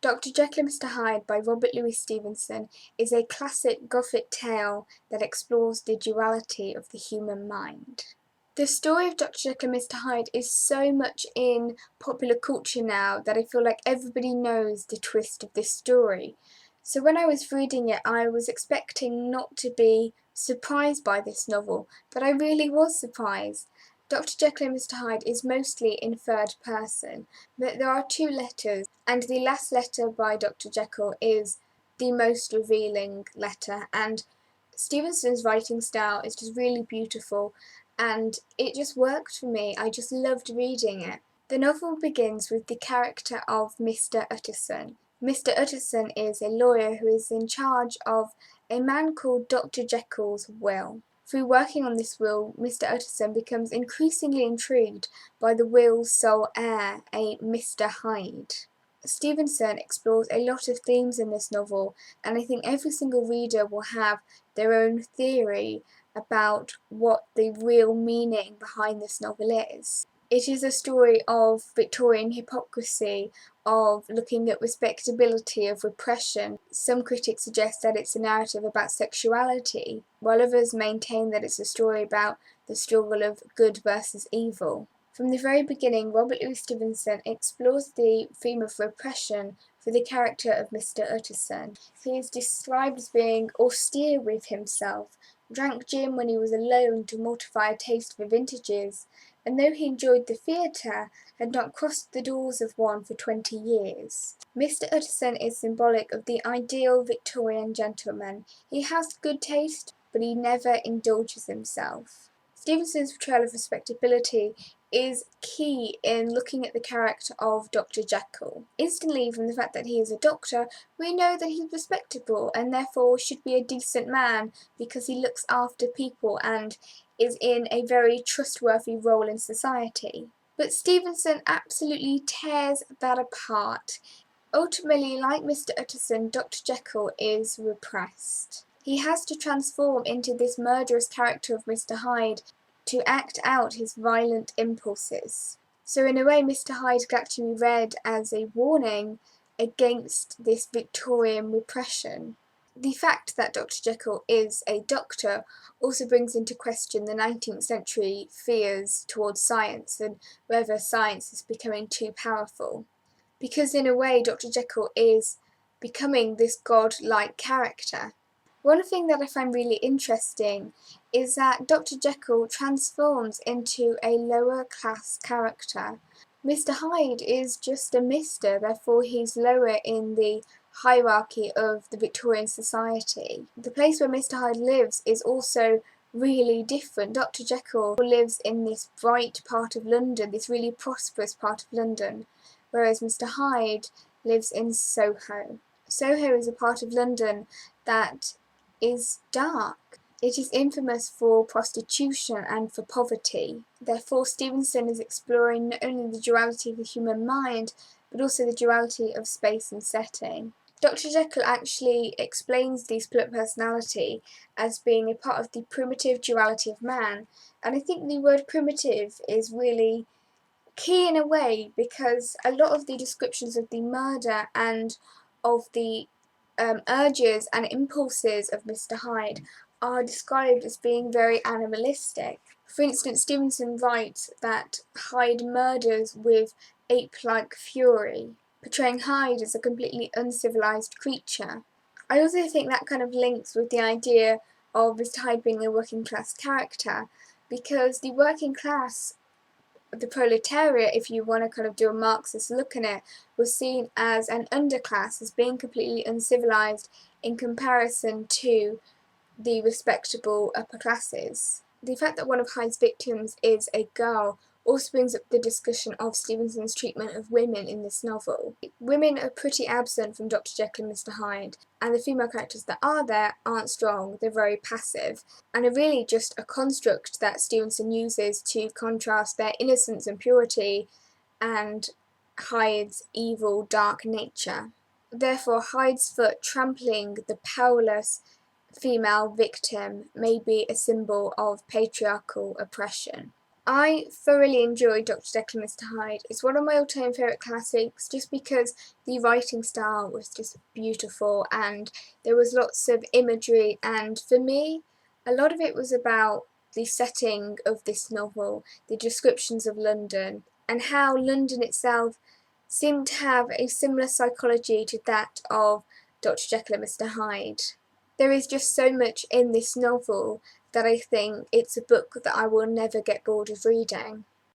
Dr. Jekyll and Mr. Hyde by Robert Louis Stevenson is a classic Gothic tale that explores the duality of the human mind. The story of Dr. Jekyll and Mr. Hyde is so much in popular culture now that I feel like everybody knows the twist of this story. So when I was reading it, I was expecting not to be surprised by this novel, but I really was surprised. Dr. Jekyll and Mr. Hyde is mostly in third person, but there are two letters, and the last letter by Dr. Jekyll is the most revealing letter, and Stevenson's writing style is just really beautiful, and it just worked for me. I just loved reading it. The novel begins with the character of Mr. Utterson. Mr. Utterson is a lawyer who is in charge of a man called Dr. Jekyll's will. Through working on this will, Mr. Utterson becomes increasingly intrigued by the will's sole heir, a Mr. Hyde. Stevenson explores a lot of themes in this novel, and I think every single reader will have their own theory about what the real meaning behind this novel is. It is a story of Victorian hypocrisy, of looking at respectability, of repression. Some critics suggest that it's a narrative about sexuality, while others maintain that it's a story about the struggle of good versus evil. From the very beginning, Robert Louis Stevenson explores the theme of repression through the character of Mr. Utterson. He is described as being austere with himself, drank gin when he was alone to mortify a taste for vintages, and though he enjoyed the theatre, had not crossed the doors of one for 20 years. Mr. Utterson is symbolic of the ideal Victorian gentleman. He has good taste, but he never indulges himself. Stevenson's portrayal of respectability is key in looking at the character of Dr. Jekyll. Instantly, from the fact that he is a doctor, we know that he's respectable and therefore should be a decent man because he looks after people and is in a very trustworthy role in society. But Stevenson absolutely tears that apart. Ultimately, like Mr. Utterson, Dr. Jekyll is repressed. He has to transform into this murderous character of Mr. Hyde to act out his violent impulses. So in a way, Mr. Hyde could actually be read as a warning against this Victorian repression. The fact that Dr. Jekyll is a doctor also brings into question the 19th century fears towards science and whether science is becoming too powerful. Because in a way, Dr. Jekyll is becoming this god-like character. One thing that I find really interesting is that Dr. Jekyll transforms into a lower class character. Mr. Hyde is just a mister, therefore he's lower in the hierarchy of the Victorian society. The place where Mr. Hyde lives is also really different. Dr. Jekyll lives in this bright part of London, this really prosperous part of London, whereas Mr. Hyde lives in Soho. Soho is a part of London that is dark. It is infamous for prostitution and for poverty. Therefore, Stevenson is exploring not only the duality of the human mind, but also the duality of space and setting. Dr. Jekyll actually explains the split personality as being a part of the primitive duality of man, and I think the word primitive is really key in a way because a lot of the descriptions of the murder and of the urges and impulses of Mr. Hyde are described as being very animalistic. For instance, Stevenson writes that Hyde murders with ape-like fury, portraying Hyde as a completely uncivilized creature. I also think that kind of links with the idea of Mr. Hyde being a working class character, because the working class, the proletariat, if you want to kind of do a Marxist look at it, was seen as an underclass, as being completely uncivilized in comparison to the respectable upper classes. The fact that one of Hyde's victims is a girl also brings up the discussion of Stevenson's treatment of women in this novel. Women are pretty absent from Dr. Jekyll and Mr. Hyde, and the female characters that are there aren't strong, they're very passive, and are really just a construct that Stevenson uses to contrast their innocence and purity and Hyde's evil, dark nature. Therefore, Hyde's foot trampling the powerless female victim may be a symbol of patriarchal oppression. I thoroughly enjoyed Dr. Jekyll and Mr. Hyde. It's one of my all-time favourite classics just because the writing style was just beautiful and there was lots of imagery, and for me a lot of it was about the setting of this novel, the descriptions of London, and how London itself seemed to have a similar psychology to that of Dr. Jekyll and Mr. Hyde. There is just so much in this novel that I think it's a book that I will never get bored of reading.